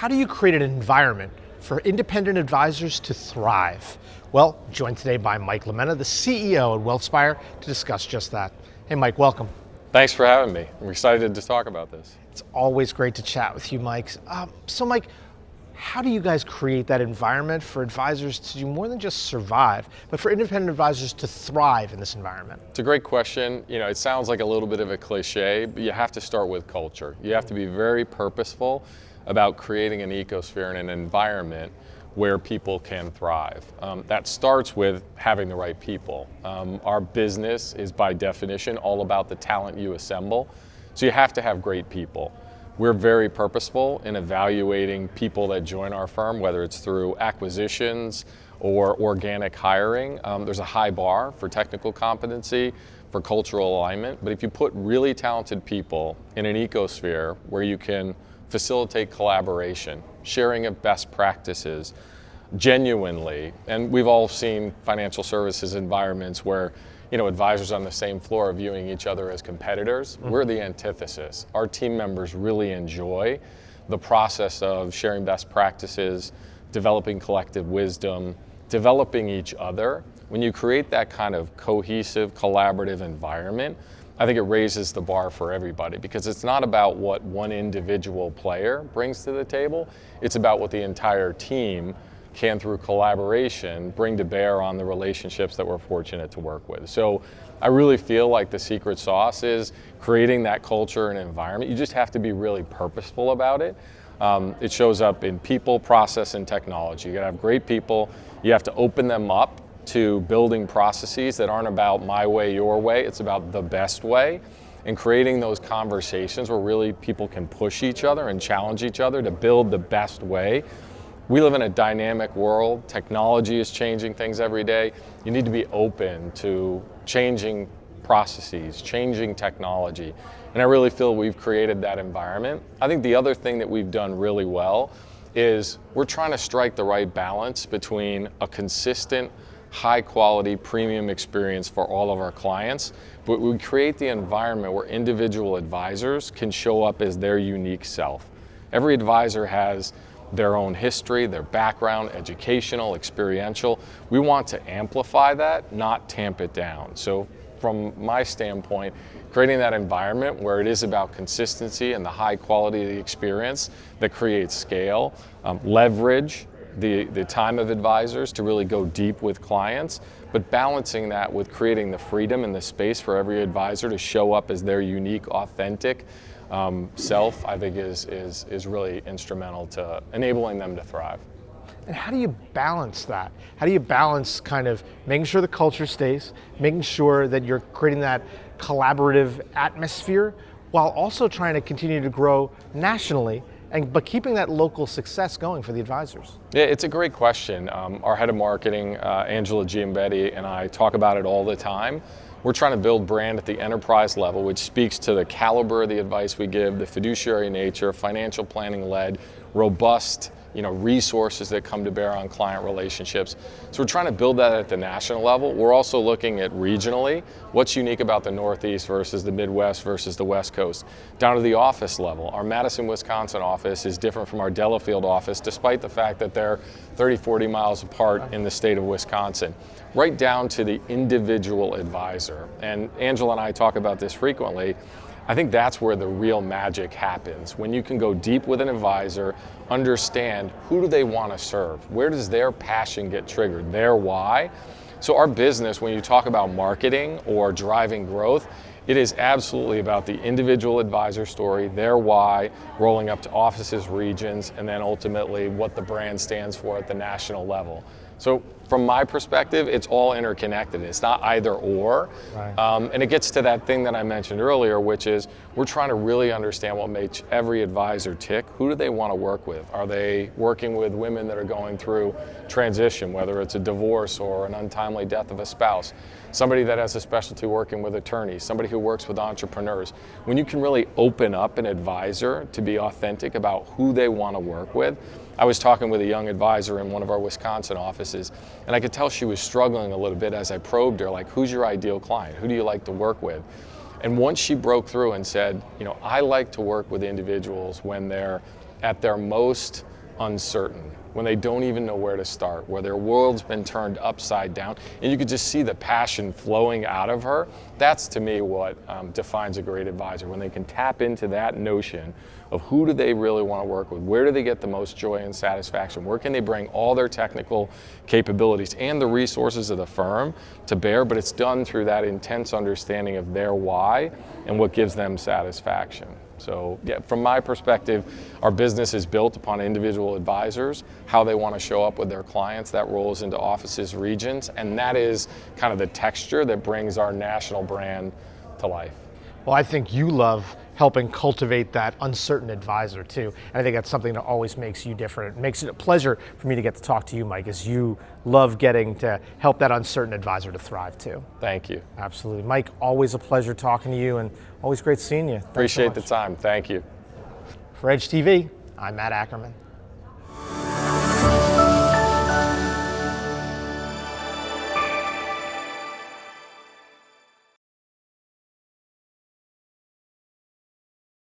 how do you create an environment for independent advisors to thrive? Well, joined today by Mike LeMena, the CEO at Wealthspire, to discuss just that. Hey Mike, welcome. Thanks for having me. I'm excited to talk about this. It's always great to chat with you, Mike. So Mike, how do you guys create that environment for advisors to do more than just survive, but for independent advisors to thrive in this environment? It's a great question. You know, it sounds like a little bit of a cliche, but you have to start with culture. You have to be very purposeful about creating an ecosphere and an environment where people can thrive. That starts with having the right people. Our business is by definition all about the talent you assemble, so you have to have great people. We're very purposeful in evaluating people that join our firm, whether it's through acquisitions or organic hiring. There's a high bar for technical competency, for cultural alignment, but if you put really talented people in an ecosphere where you can facilitate collaboration, sharing of best practices, genuinely, and we've all seen financial services environments where advisors on the same floor are viewing each other as competitors. We're the antithesis. Our team members really enjoy the process of sharing best practices, developing collective wisdom, developing each other. When you create that kind of cohesive, collaborative environment, I think it raises the bar for everybody, because it's not about what one individual player brings to the table. It's about what the entire team can, through collaboration, bring to bear on the relationships that we're fortunate to work with. So I really feel like the secret sauce is creating that culture and environment. You just have to be really purposeful about it. It shows up in people, process, and technology. You gotta have great people. You have to open them up to building processes that aren't about my way, your way. It's about the best way, and creating those conversations where really people can push each other and challenge each other to build the best way. We live in a dynamic world. Technology is changing things every day. You need to be open to changing processes, changing technology. And I really feel we've created that environment. I think the other thing that we've done really well is we're trying to strike the right balance between a consistent, high quality, premium experience for all of our clients, but we create the environment where individual advisors can show up as their unique self. Every advisor has their own history, their background, educational, experiential. We want to amplify that, not tamp it down. So from my standpoint, creating that environment where it is about consistency and the high quality of the experience that creates scale, leverage the time of advisors to really go deep with clients, but balancing that with creating the freedom and the space for every advisor to show up as their unique, authentic self, I think is really instrumental to enabling them to thrive. And how do you balance that? How do you balance kind of making sure the culture stays, making sure that you're creating that collaborative atmosphere, while also trying to continue to grow nationally, but keeping that local success going for the advisors? Yeah, it's a great question. Our head of marketing, Angela Giambetti, and I talk about it all the time. We're trying to build brand at the enterprise level, which speaks to the caliber of the advice we give, the fiduciary nature, financial planning led, robust resources that come to bear on client relationships. So we're trying to build that at the national level. We're also looking at regionally, what's unique about the Northeast versus the Midwest versus the West Coast, down to the office level. Our Madison, Wisconsin office is different from our Delafield office, despite the fact that they're 30, 40 miles apart in the state of Wisconsin, right down to the individual advisor. And Angela and I talk about this frequently. I think that's where the real magic happens, when you can go deep with an advisor, understand who do they want to serve, where does their passion get triggered, their why. So our business, when you talk about marketing or driving growth, it is absolutely about the individual advisor story, their why, rolling up to offices, regions, and then ultimately what the brand stands for at the national level. So from my perspective, it's all interconnected. It's not either or. Right. And it gets to that thing that I mentioned earlier, which is we're trying to really understand what makes every advisor tick. Who do they want to work with? Are they working with women that are going through transition, whether it's a divorce or an untimely death of a spouse? Somebody that has a specialty working with attorneys, somebody who works with entrepreneurs. When you can really open up an advisor to be authentic about who they want to work with. I was talking with a young advisor in one of our Wisconsin offices, and I could tell she was struggling a little bit as I probed her, like, who's your ideal client? Who do you like to work with? And once she broke through and said, I like to work with individuals when they're at their most uncertain, when they don't even know where to start, where their world's been turned upside down, and you could just see the passion flowing out of her. That's to me what defines a great advisor, when they can tap into that notion of who do they really want to work with, where do they get the most joy and satisfaction, where can they bring all their technical capabilities and the resources of the firm to bear, but it's done through that intense understanding of their why and what gives them satisfaction. So yeah, from my perspective, our business is built upon individual advisors, how they want to show up with their clients. That rolls into offices, regions, and that is kind of the texture that brings our national brand to life. Well, I think you love helping cultivate that uncertain advisor too. And I think that's something that always makes you different. It makes it a pleasure for me to get to talk to you, Mike, as you love getting to help that uncertain advisor to thrive too. Thank you. Absolutely. Mike, always a pleasure talking to you and always great seeing you. Appreciate the time. Thank you. For Edge TV, I'm Matt Ackerman.